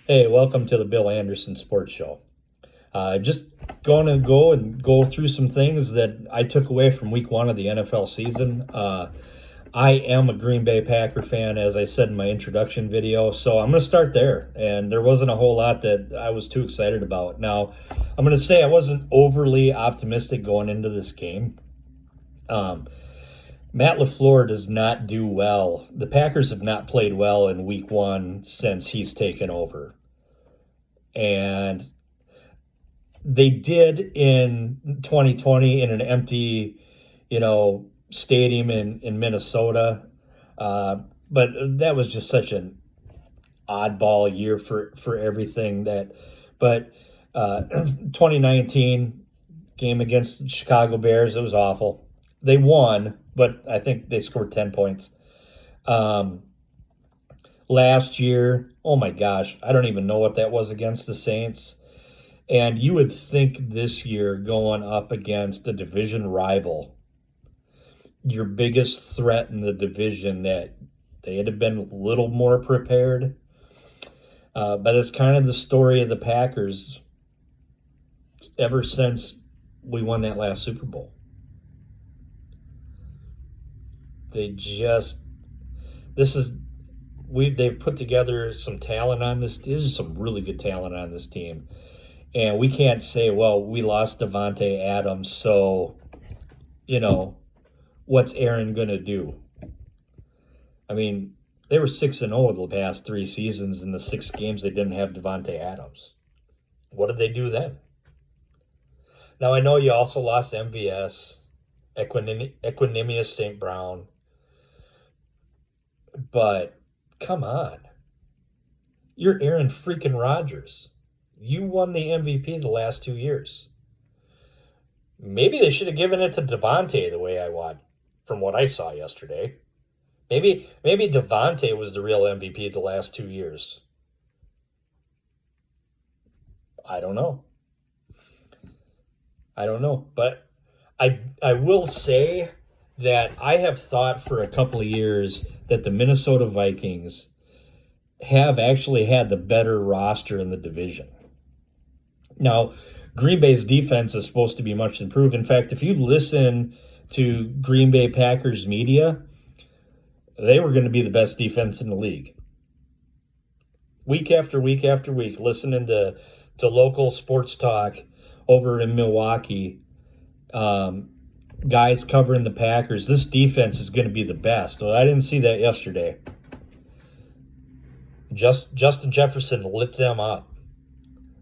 Hey, welcome to the Bill Anderson Sports Show. Just going to go through some things that I took away from week one of the NFL season. I am a Green Bay Packer fan, as I said in my introduction video, so I'm going to start there. And there wasn't a whole lot that I was too excited about. Now, I'm going to say I wasn't overly optimistic going into this game. Matt LaFleur does not do well. The Packers have not played well in week one since he's taken over. And they did in 2020 in an empty, stadium in Minnesota. But that was just such an oddball year for everything but 2019 game against the Chicago Bears, it was awful. They won, but I think they scored 10 points. Last year, oh my gosh, I don't even know what that was against the Saints. And you would think this year going up against a division rival, your biggest threat in the division, that they had been a little more prepared. But it's kind of the story of the Packers ever since we won that last Super Bowl. They've put together some talent on this. There's some really good talent on this team. And we can't say, well, we lost Devontae Adams, so, what's Aaron going to do? I mean, they were 6-0 the past 3 seasons. In the 6 games they didn't have Devontae Adams. What did they do then? Now, I know you also lost MVS, Equanimous St. Brown, but come on. You're Aaron freaking Rodgers. You won the MVP the last 2 years. Maybe they should have given it to Devontae the way I want, from what I saw yesterday. Maybe Devontae was the real MVP the last 2 years. I don't know. But I will say that I have thought for a couple of years that the Minnesota Vikings have actually had the better roster in the division. Now, Green Bay's defense is supposed to be much improved. In fact, if you listen to Green Bay Packers media, they were going to be the best defense in the league. Week after week after week, listening to local sports talk over in Milwaukee, guys covering the Packers, this defense is going to be the best. Well, I didn't see that yesterday. Justin Jefferson lit them up.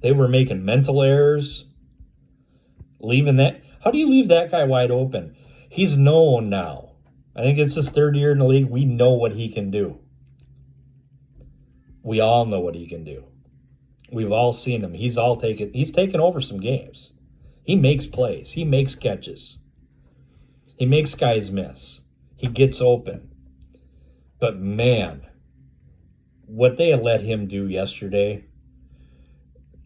They were making mental errors. Leaving that. How do you leave that guy wide open? He's known now. I think it's his 3rd year in the league. We know what he can do. We all know what he can do. We've all seen him. He's taken over some games. He makes plays. He makes catches. He makes guys miss. He gets open. But man, what they let him do yesterday,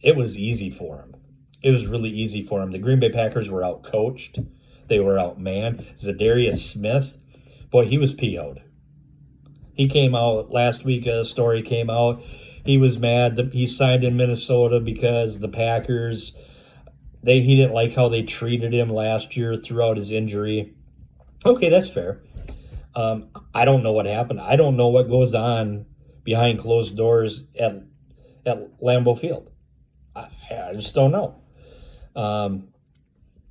it was easy for him. It was really easy for him. The Green Bay Packers were out-coached. They were outmanned. Zadarius Smith, boy, he was PO'd. He came out last week, a story came out. He was mad that he signed in Minnesota because the Packers, he didn't like how they treated him last year throughout his injury. Okay, that's fair. I don't know what happened. I don't know what goes on behind closed doors at Lambeau Field. I just don't know.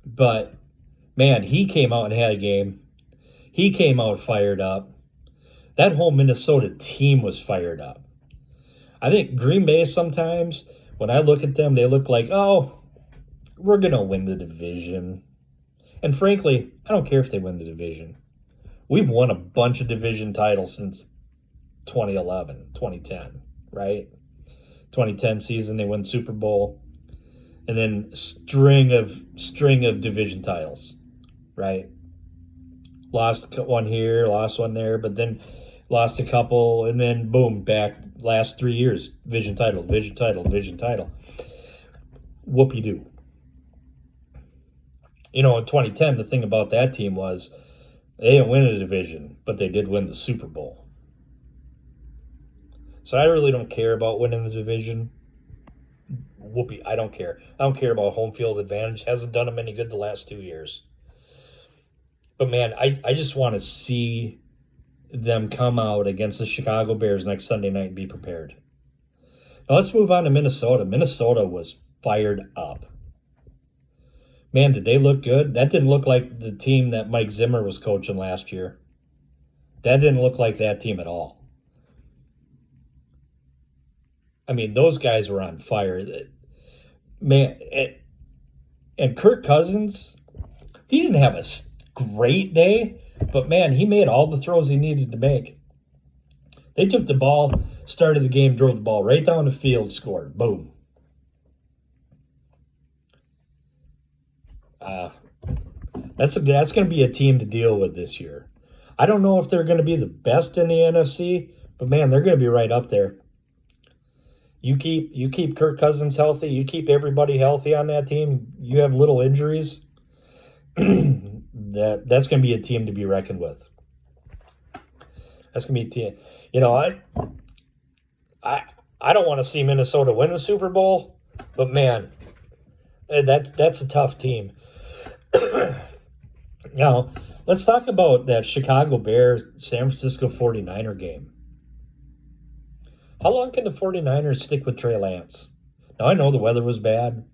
But, man, he came out and had a game. He came out fired up. That whole Minnesota team was fired up. I think Green Bay sometimes, when I look at them, they look like, oh, we're going to win the division. And frankly, I don't care if they win the division. We've won a bunch of division titles since 2011, 2010, right? 2010 season, they won Super Bowl. And then string of division titles, right? Lost one here, lost one there, but then lost a couple, and then boom, back last 3 years, division title. Whoopie-doo. In 2010, the thing about that team was they didn't win a division, but they did win the Super Bowl. So I really don't care about winning the division. Whoopee, I don't care. I don't care about home field advantage. Hasn't done them any good the last 2 years. But man, I just want to see them come out against the Chicago Bears next Sunday night and be prepared. Now let's move on to Minnesota. Minnesota was fired up. Man, did they look good? That didn't look like the team that Mike Zimmer was coaching last year. That didn't look like that team at all. I mean, those guys were on fire. Man, and Kirk Cousins, he didn't have a great day, but man, he made all the throws he needed to make. They took the ball, started the game, drove the ball right down the field, scored. Boom. That's going to be a team to deal with this year. I don't know if they're going to be the best in the NFC, but man, they're going to be right up there. You keep Kirk Cousins healthy, you keep everybody healthy on that team, you have little injuries, that's going to be a team to be reckoned with. That's going to be a team. You know, I don't want to see Minnesota win the Super Bowl, but man, that's a tough team. Now, let's talk about that Chicago Bears San Francisco 49er game. How long can the 49ers stick with Trey Lance? Now, I know the weather was bad,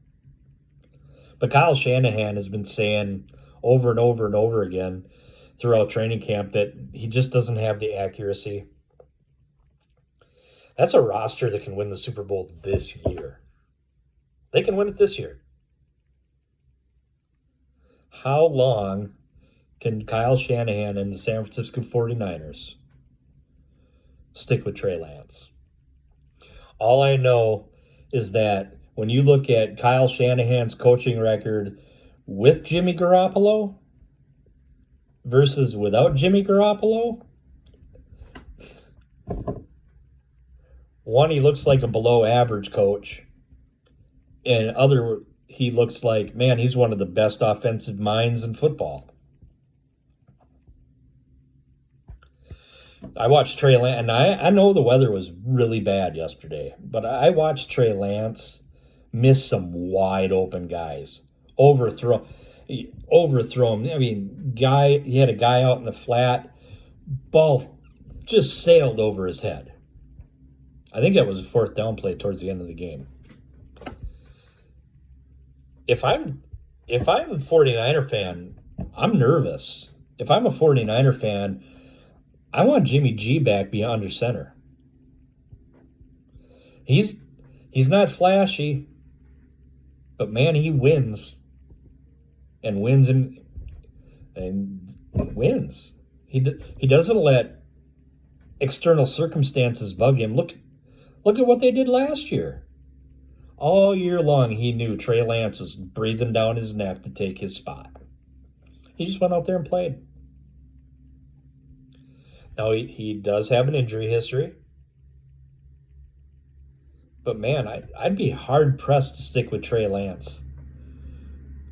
but Kyle Shanahan has been saying over and over and over again throughout training camp that he just doesn't have the accuracy. That's a roster that can win the Super Bowl this year. They can win it this year. How long can Kyle Shanahan and the San Francisco 49ers stick with Trey Lance? All I know is that when you look at Kyle Shanahan's coaching record with Jimmy Garoppolo versus without Jimmy Garoppolo, one, he looks like a below average coach, and other, he looks like, man, he's one of the best offensive minds in football. I watched Trey Lance, and I know the weather was really bad yesterday, but I watched Trey Lance miss some wide open guys, overthrow him. I mean, he had a guy out in the flat, ball just sailed over his head. I think that was a fourth down play towards the end of the game. If I'm a 49er fan, I'm nervous. If I'm a 49er fan, I want Jimmy G back beyond under center. He's not flashy, but man, he wins. And wins and wins. He doesn't let external circumstances bug him. Look at what they did last year. All year long, he knew Trey Lance was breathing down his neck to take his spot. He just went out there and played. Now, he does have an injury history. But, man, I'd be hard-pressed to stick with Trey Lance.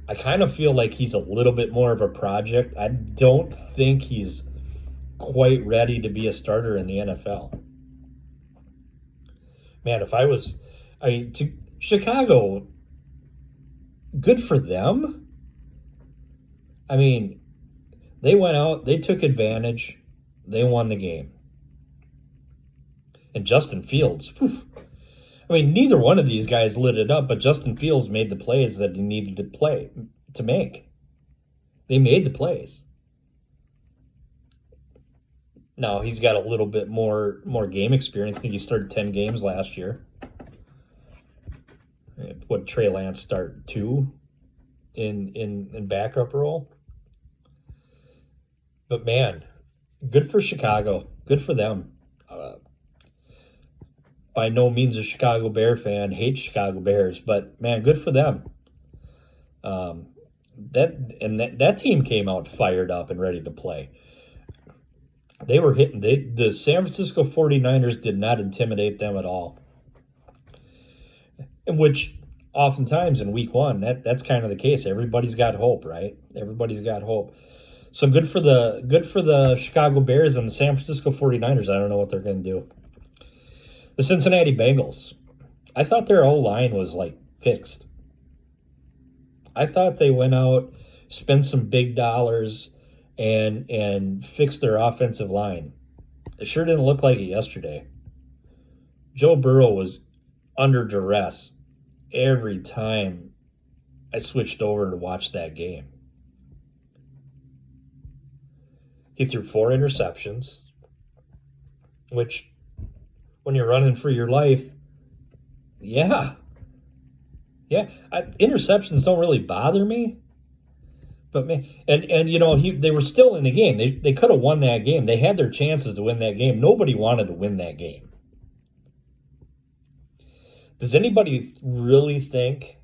I kind of feel like he's a little bit more of a project. I don't think he's quite ready to be a starter in the NFL. Man, Chicago, good for them. I mean, they went out, they took advantage. They won the game. And Justin Fields, I mean, neither one of these guys lit it up, but Justin Fields made the plays that he needed to make. They made the plays. Now, he's got a little bit more game experience. I think he started 10 games last year. What, Trey Lance start 2 in backup role? But, man, good for Chicago. Good for them. By no means a Chicago Bear fan. Hate Chicago Bears. But, man, good for them. That team came out fired up and ready to play. They were hitting. The San Francisco 49ers did not intimidate them at all. And which, oftentimes in week one, that's kind of the case. Everybody's got hope, right? Everybody's got hope. So good for the Chicago Bears and the San Francisco 49ers. I don't know what they're going to do. The Cincinnati Bengals. I thought their O-line was like fixed. I thought they went out, spent some big dollars, and fixed their offensive line. It sure didn't look like it yesterday. Joe Burrow was under duress every time I switched over to watch that game. He threw 4 interceptions, which, when you're running for your life, yeah, interceptions don't really bother me. But man, and you know they were still in the game. They could have won that game. They had their chances to win that game. Nobody wanted to win that game. Does anybody really think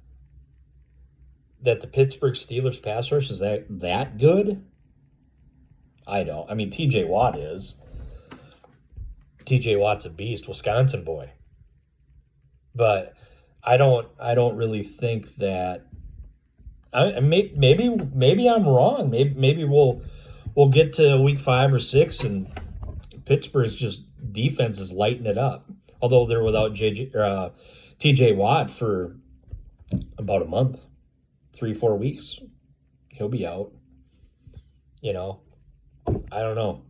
that the Pittsburgh Steelers pass rush is that good? I don't. I mean, T.J. Watt is. T.J. Watt's a beast, Wisconsin boy. But I don't really think that. Maybe I'm wrong. Maybe we'll get to week 5 or 6 and Pittsburgh's just defense is lighting it up. Although they're without T.J. Watt for about a month, 3-4 weeks, he'll be out. You know, I don't know.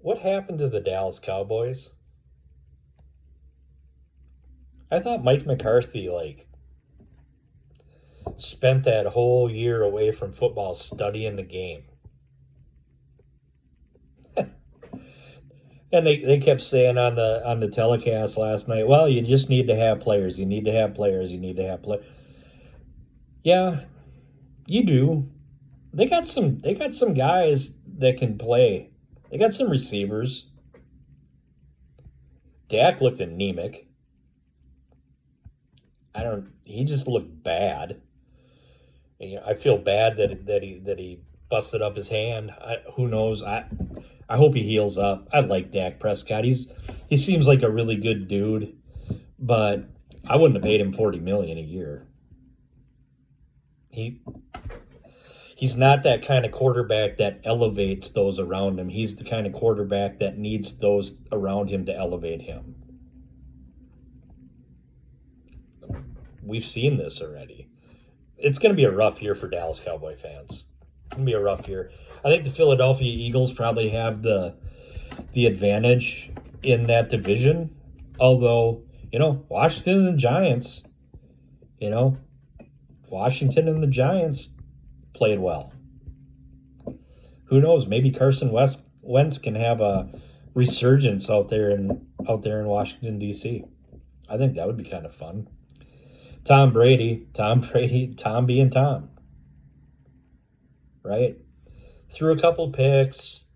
What happened to the Dallas Cowboys? I thought Mike McCarthy spent that whole year away from football studying the game. And they kept saying on the telecast last night, well, you just need to have players. You need to have players. You need to have players. Yeah, you do. They got some guys that can play. They got some receivers. Dak looked anemic. He just looked bad. And, I feel bad that he busted up his hand. Who knows? I hope he heals up. I like Dak Prescott. He seems like a really good dude, but I wouldn't have paid him $40 million a year. He's not that kind of quarterback that elevates those around him. He's the kind of quarterback that needs those around him to elevate him. We've seen this already. It's going to be a rough year for Dallas Cowboy fans. It's going to be a rough year. I think the Philadelphia Eagles probably have the advantage in that division. Although, Washington and the Giants, played well. Who knows? Maybe Carson Wentz can have a resurgence out there in Washington, D.C. I think that would be kind of fun. Tom Brady, Tom being Tom. Right? Threw a couple picks.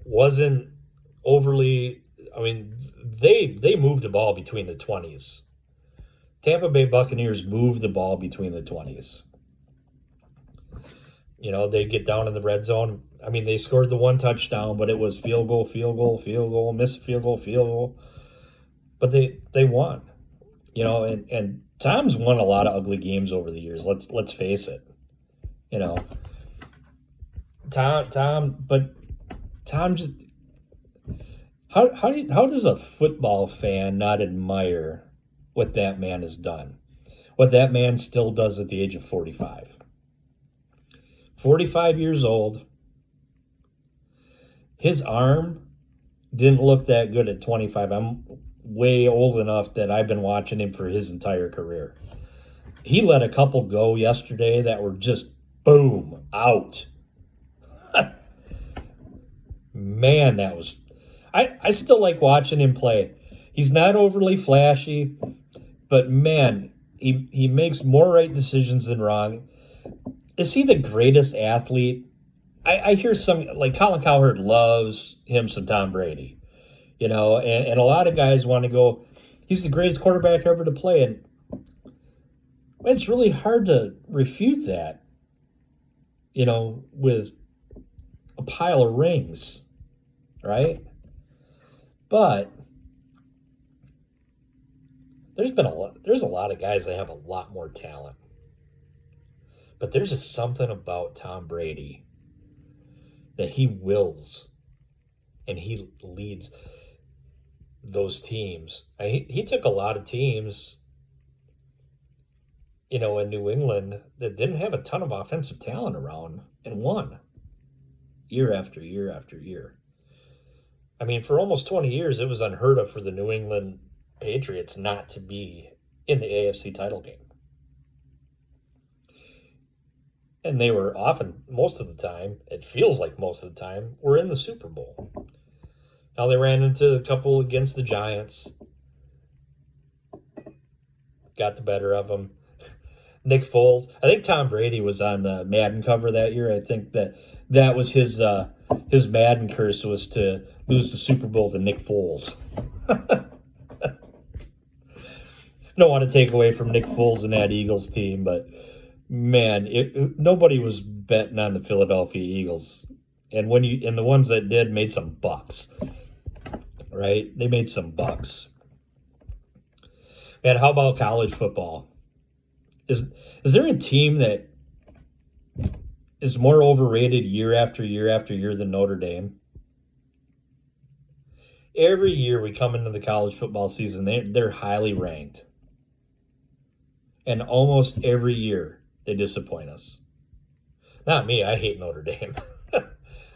Wasn't overly. I mean, they moved the ball between the 20s. Tampa Bay Buccaneers moved the ball between the 20s. They get down in the red zone. I mean, they scored the 1 touchdown, but it was field goal, miss field goal. But they won. And Tom's won a lot of ugly games over the years. Let's face it. Tom just how does a football fan not admire what that man has done? What that man still does at the age of 45. 45 years old. His arm didn't look that good at 25. I'm way old enough that I've been watching him for his entire career. He let a couple go yesterday that were just boom, out. Man, that was... I still like watching him play. He's not overly flashy, but man, he makes more right decisions than wrong. Is he the greatest athlete? I hear some, like Colin Cowherd loves him some Tom Brady, and a lot of guys want to go, he's the greatest quarterback ever to play, and it's really hard to refute that, with a pile of rings, right? But there's a lot of guys that have a lot more talent. But there's just something about Tom Brady that he wills and he leads those teams. He took a lot of teams, in New England that didn't have a ton of offensive talent around and won year after year after year. I mean, for almost 20 years, it was unheard of for the New England Patriots not to be in the AFC title game. And they were often, most of the time, it feels like most of the time, were in the Super Bowl. Now they ran into a couple against the Giants. Got the better of them. Nick Foles. I think Tom Brady was on the Madden cover that year. I think that was his Madden curse, was to lose the Super Bowl to Nick Foles. I don't want to take away from Nick Foles and that Eagles team, but man, nobody was betting on the Philadelphia Eagles, and the ones that did made some bucks, right? They made some bucks. Man, how about college football? Is there a team that is more overrated year after year after year than Notre Dame? Every year we come into the college football season, they're highly ranked. And almost every year they disappoint us. Not me, I hate Notre Dame.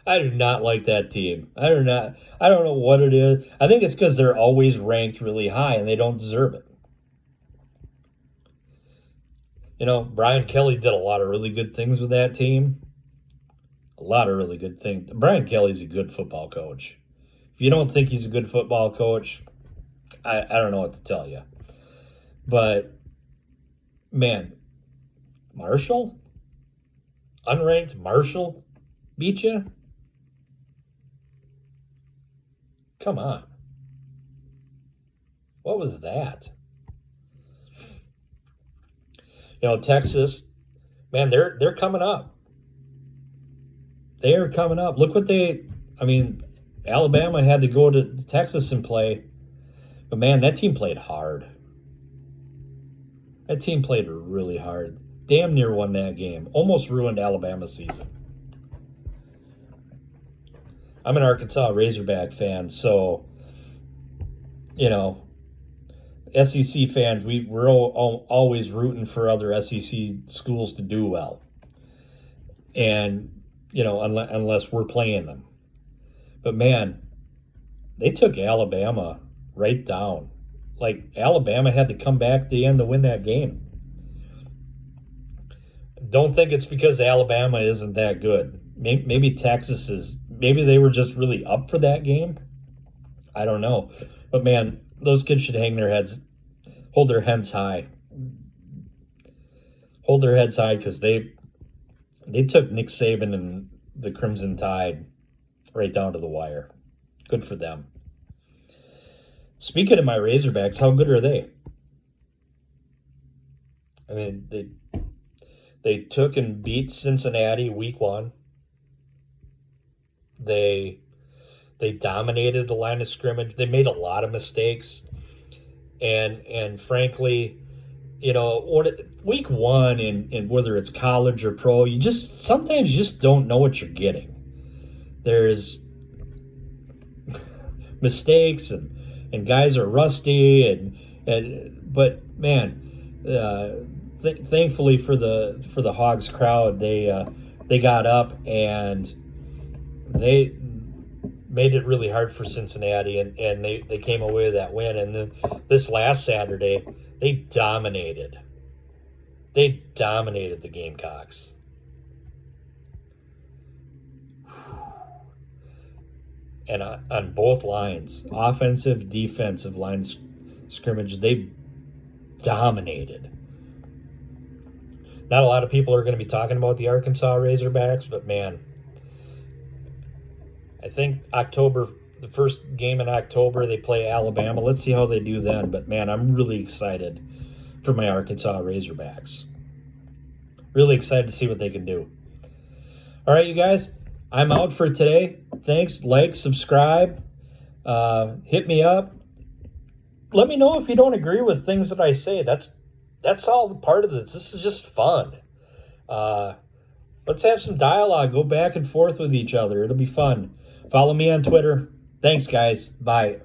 I do not like that team. I don't know what it is. I think it's because they're always ranked really high and they don't deserve it. Brian Kelly did a lot of really good things with that team. A lot of really good things. Brian Kelly's a good football coach. If you don't think he's a good football coach, I don't know what to tell you. But, man, Marshall? Unranked Marshall beat you? Come on. What was that? Texas, man, they're coming up. They are coming up. Look what Alabama had to go to Texas and play. But, man, that team played hard. That team played really hard. Damn near won that game. Almost ruined Alabama's season. I'm an Arkansas Razorback fan, so, SEC fans, we're always rooting for other SEC schools to do well. And, unless we're playing them. But, man, they took Alabama right down. Like, Alabama had to come back at the end to win that game. Don't think it's because Alabama isn't that good. Maybe Texas is. Maybe they were just really up for that game. I don't know. But, man, those kids should hold their heads high. Hold their heads high because they took Nick Saban and the Crimson Tide right down to the wire. Good for them. Speaking of my Razorbacks, how good are they? I mean, they took and beat Cincinnati week 1. They dominated the line of scrimmage. They made a lot of mistakes. And frankly, week 1 and whether it's college or pro, sometimes you just don't know what you're getting. There's mistakes and guys are rusty but man, thankfully for the Hogs crowd, they got up and they made it really hard for Cincinnati, and they came away with that win. And then this last Saturday, they dominated. They dominated the Gamecocks. And on both lines, offensive, defensive lines scrimmage, they dominated. Not a lot of people are going to be talking about the Arkansas Razorbacks, but man, I think the first game in October, they play Alabama. Let's see how they do then. But, man, I'm really excited for my Arkansas Razorbacks. Really excited to see what they can do. All right, you guys, I'm out for today. Thanks. Like, subscribe. Hit me up. Let me know if you don't agree with things that I say. That's all part of this. This is just fun. Let's have some dialogue. Go back and forth with each other. It'll be fun. Follow me on Twitter. Thanks, guys. Bye.